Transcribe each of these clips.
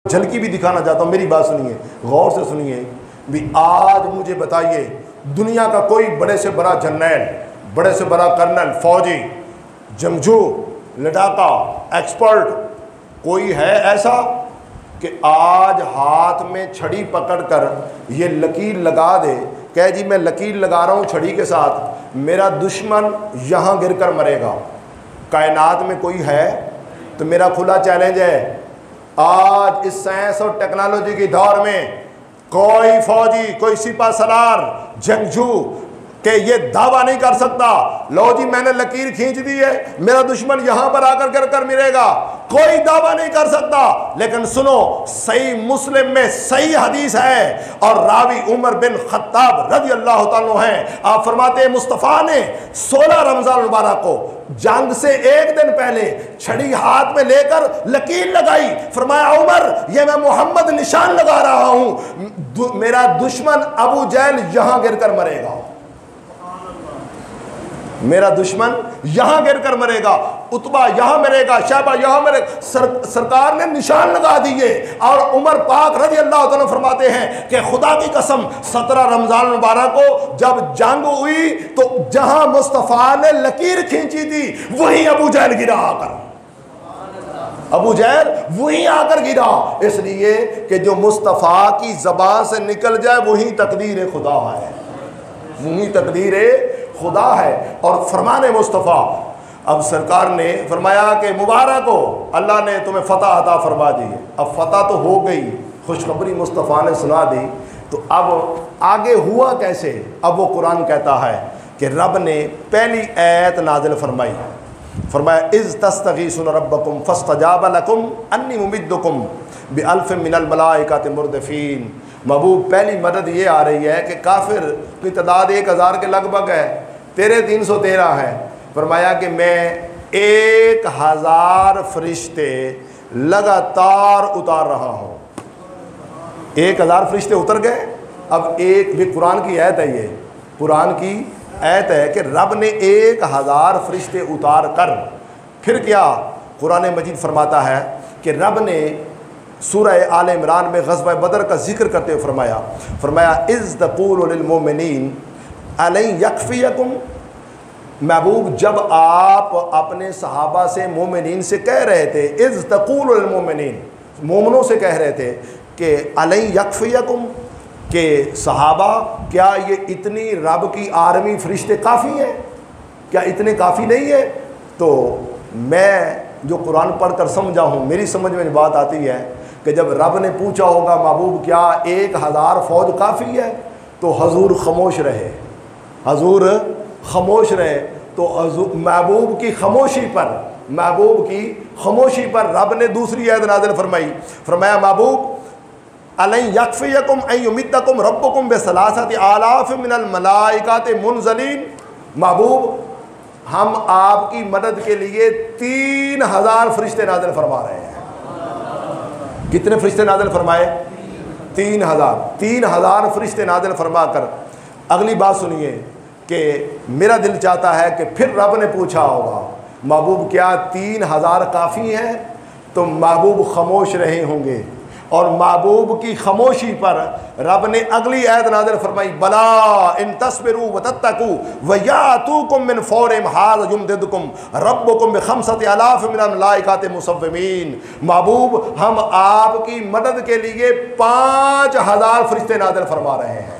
झलकी भी दिखाना चाहता हूँ, मेरी बात सुनिए, गौर से सुनिए भी। आज मुझे बताइए, दुनिया का कोई बड़े से बड़ा जर्नल, बड़े से बड़ा कर्नल, फौजी, जंगजू, लड़ाका, एक्सपर्ट कोई है ऐसा कि आज हाथ में छड़ी पकड़कर ये लकीर लगा दे, कह जी मैं लकीर लगा रहा हूँ छड़ी के साथ, मेरा दुश्मन यहाँ गिर कर मरेगा? कायनात में कोई है? तो मेरा खुला चैलेंज है, आज इस साइंस और टेक्नोलॉजी के दौर में कोई फौजी, कोई सिपा सलार, जंगजू के ये दावा नहीं कर सकता, लो जी मैंने लकीर खींच दी है, मेरा दुश्मन यहां पर आकर गिर कर मिलेगा। कोई दावा नहीं कर सकता। लेकिन सुनो, सही मुस्लिम में सही हदीस है और रावी उमर बिन खत्ताब रज़ी अल्लाह ताला हैं। आप फरमाते हैं मुस्तफ़ा ने 16 रमज़ान मुबारक को जंग से एक दिन पहले छड़ी हाथ में लेकर लकीर लगाई। फरमाया उमर, ये मैं मोहम्मद निशान लगा रहा हूं, मेरा दुश्मन अबू जहल यहां गिर कर मरेगा, मेरा दुश्मन यहां गिर कर मरेगा, उतबा यहां मरेगा, शैबा यहां मरेगा। सरकार ने निशान लगा दिए। और उमर पाक रज़ी अल्लाह ताला फरमाते हैं कि खुदा की कसम 17 रमजान मुबारक को जब जंग हुई तो जहां मुस्तफ़ा ने लकीर खींची थी वहीं अबू जहल गिरा आकर, अबू जहल वहीं आकर गिरा। इसलिए कि जो मुस्तफ़ा की ज़बान से निकल जाए वही तकदीर खुदा है, वही तकदीर खुदा है और फरमाने मुस्तफ़ा। अब सरकार ने फरमाया कि मुबारक हो, अल्लाह ने तुम्हें फ़तह अता फरमा दी है। अब फ़तह तो हो गई, खुशखबरी मुस्तफ़ा ने सुना दी, तो अब आगे हुआ कैसे? अब वो कुरान कहता है कि रब ने पहली आयत नाज़िल फरमाई, फरमाया इज़ तस्तगीसून रब्बकुम फस्तजाब लकुम अन्नी मुमिद्दुकुम बिअल्फ मिनल मलाइकाति मुर्दफीन। महबूब पहली मदद ये आ रही है कि काफिर की तादाद 1000 के लगभग है, तेरे 313 है। फरमाया कि मैं 1000 फरिश्ते लगातार उतार रहा हूँ। 1000 फरिश्ते उतर गए। अब एक भी कुरान की आयत है, ये कुरान की आयत है कि रब ने 1000 फरिश्ते उतार कर फिर क्या? कुरान मजीद फरमाता है कि रब ने सूरह आल इमरान में ग़ज़वा बदर का जिक्र करते हुए फरमाया इज़ तक़ूलु लिल मोमिनीन अलैं यकफ़ियकुम। महबूब जब आप अपने सहाबा से मोमिनीन से कह रहे थे, इज़ तक़ूलु लिल मोमिनीन, मोमिनों से कह रहे थे कि अलैं यकफ़ियकुम, के सहाबा क्या ये इतनी रब की आर्मी फरिश्ते काफ़ी हैं? क्या इतने काफ़ी नहीं है? तो मैं जो कुरान पढ़कर समझा हूँ, मेरी समझ में बात आती है कि जब रब ने पूछा होगा महबूब क्या 1000 फौज काफ़ी है, तो हजूर खामोश रहे, हजूर खामोश रहे। तो महबूब की खामोशी पर रब ने दूसरी आयत नाज़िल फरमाई। फरमाया महबूब अलैं यकफ़ियकुम अन युमिद्दकुम रब्बुकुम बिसलासति आलाफ मिनल मलाइकाति मुनज़लीन। महबूब हम आपकी मदद के लिए 3000 फरिश्ते नाज़िल फरमा रहे हैं। कितने फरिश्ते नाज़िल फरमाए? 3000 फरिश्ते नाज़िल फरमा कर अगली बात सुनिए कि मेरा दिल चाहता है कि फिर रब ने पूछा होगा महबूब क्या 3000 काफ़ी हैं? तो महबूब खामोश रहे होंगे और महबूब की खामोशी पर रब ने अगली आयत नाज़िल फरमाई बला इन तस्बिरू व तत्तकू व यातूकुम मिन फौरिहिम हाज़ा युमदिदकुम रब्बुकुम बिखम्सति आलाफ मिनल मलाइकाति मुसव्विमीन। महबूब हम आपकी मदद के लिए 5000 फरिश्ते नाज़िल फरमा रहे हैं।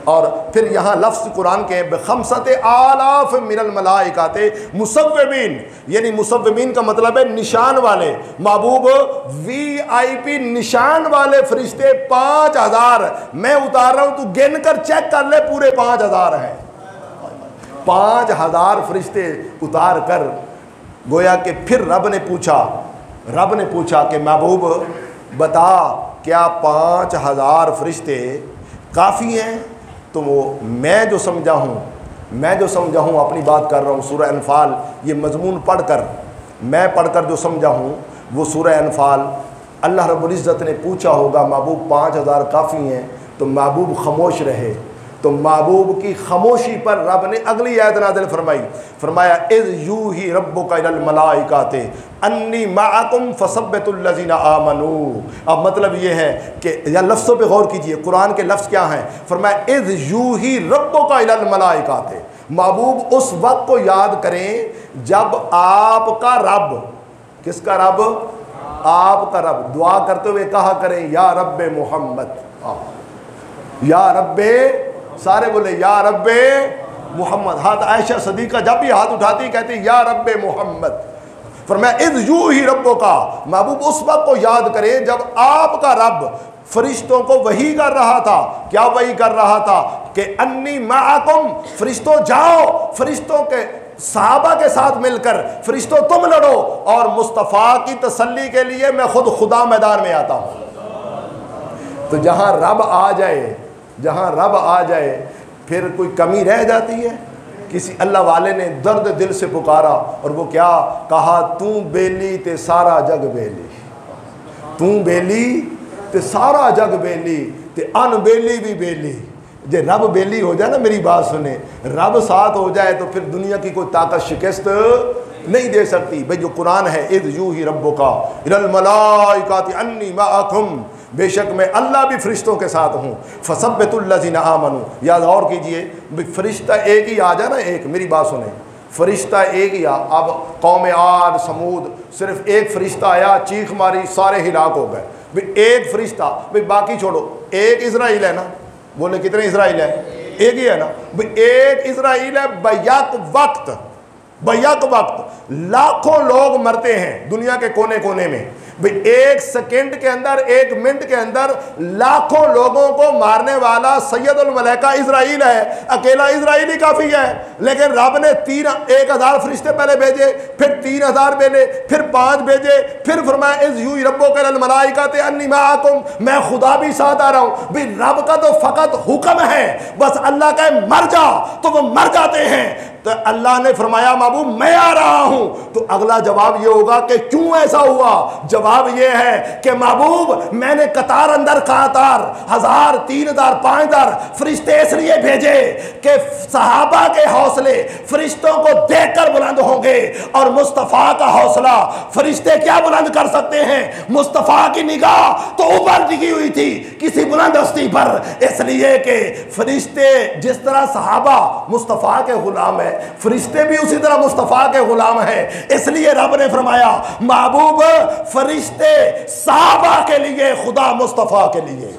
और फिर यहाँ लफ्ज़ कुरान के बिखम्सति आलाफ मिनल मलाइकाति मुसव्विमीन, यानी मुसव्विमीन का मतलब है निशान वाले। महबूब VIP निशान वाले फरिश्ते 5000 मैं उतार रहा हूँ, तू गिन कर चेक कर ले, पूरे 5000 हैं। 5000 फरिश्ते उतार कर गोया कि फिर रब ने पूछा कि महबूब बता क्या 5000 फरिश्ते काफ़ी हैं? तो वो मैं जो समझा हूँ अपनी बात कर रहा हूँ, सूरह अनफाल ये मजमून पढ़कर जो समझा हूँ वो सूरह अनफाल। अल्लाह रब्बुल इज़्ज़त ने पूछा होगा महबूब 5000 काफ़ी हैं, तो महबूब खामोश रहे तो महबूब की खामोशी पर रब ने अगली आयत नाज़िल फरमाई, फरमाया इज़ यूही रब्बुका इलल मलाइकाति अन्नी माअकुम फसब्बितुल्लज़ीना आमनू। अब मतलब ये है कि या लफ्ज़ों पे गौर कीजिए, कुरान के लफ्ज़ क्या हैं। फरमाया इज़ यूही रब्बुका इलल मलाइकाति, महबूब उस वक्त को याद करें जब आपका रब, किसका रब? आपका रब दुआ करते हुए कहा करें या रब्बे मोहम्मद, या रब्बे, सारे बोले या रब्बे मोहम्मद। हाथ आयशा सदीका जब भी हाथ उठाती कहती या रब्बे मोहम्मद। फरमाया इज़ यूही रब्बुका, महबूब उस वक्त को याद करें जब आपका रब फरिश्तों को वही कर रहा था। क्या वही कर रहा था? कि अन्नी माअकुम, फरिश्तों जाओ, फरिश्तों के सहाबा के साथ मिलकर फरिश्तों तुम लड़ो, और मुस्तफ़ा की तसल्ली के लिए मैं खुद खुदा मैदान में आता हूँ। तो जहाँ रब आ जाए, जहाँ रब आ जाए फिर कोई कमी रह जाती है? किसी अल्लाह वाले ने दर्द दिल से पुकारा और वो क्या कहा? तू बेली ते सारा जग बेली, तू बेली ते सारा जग बेली ते अन बेली भी बेली। जे रब बेली हो जाए ना, मेरी बात सुने, रब साथ हो जाए तो फिर दुनिया की कोई ताकत शिकस्त नहीं दे सकती। भाई जो कुरान है इज़ यूही रब्बुका इलल मलाइकाति अन्नी माअकुम, बेशक मैं अल्लाह भी फरिश्तों के साथ हूँ। फसब्बितुल्लज़ीना आमनू, याद और कीजिए, फरिश्ता एक ही आ जाए ना, एक, मेरी बात सुने, फरिश्ता एक ही आ। अब कौम आद समूद सिर्फ एक फरिश्ता आया, चीख मारी, सारे हिलाक हो गए। भाई एक फरिश्ता, भाई बाकी छोड़ो, एक इज़राइल है ना, बोले कितने इज़राइल है? एक ही है ना। भाई एक इज़राइल है, बैक वक्त, बैक वक्त लाखों लोग मरते हैं दुनिया के कोने कोने में। भाई एक सेकंड के अंदर, एक मिनट के अंदर लाखों लोगों को मारने वाला सैयदुल मलाइका इज़राइल है। अकेला इज़राइल ही काफ़ी है, लेकिन रब ने 1,000 फरिश्ते पहले भेजे, फिर 3,000 भेजे, फिर 5 भेजे, फिर फरमाया इज़ यूही रब्बुका इलल मलाइकाति अन्नी माअकुम, मैं खुदा भी साथ आ रहा हूँ। भाई रब का तो फ़कत हुक्म है, बस अल्लाह का मर जा तो वो मर जाते हैं। तो अल्लाह ने फरमाया महबूब मैं आ रहा हूँ। तो अगला जवाब ये होगा कि क्यों ऐसा हुआ? जवाब ये है कि महबूब मैंने कतार अंदर कतार 1000, 3000, 5000 फरिश्ते इसलिए भेजे कि सहाबा के हौसले फरिश्तों को देखकर बुलंद होंगे, और मुस्तफ़ा का हौसला फरिश्ते क्या बुलंद कर सकते हैं? मुस्तफ़ा की निगाह तो ऊपर टिकी हुई थी किसी बुलंद हस्ती पर, इसलिए कि फरिश्ते जिस तरह सहाबा मुस्तफ़ा के गुलाम है, फरिश्ते भी उसी तरह मुस्तफ़ा के गुलाम है। इसलिए रब ने फरमाया महबूब फरिश्ते सहाबा के लिए, खुदा मुस्तफ़ा के लिए।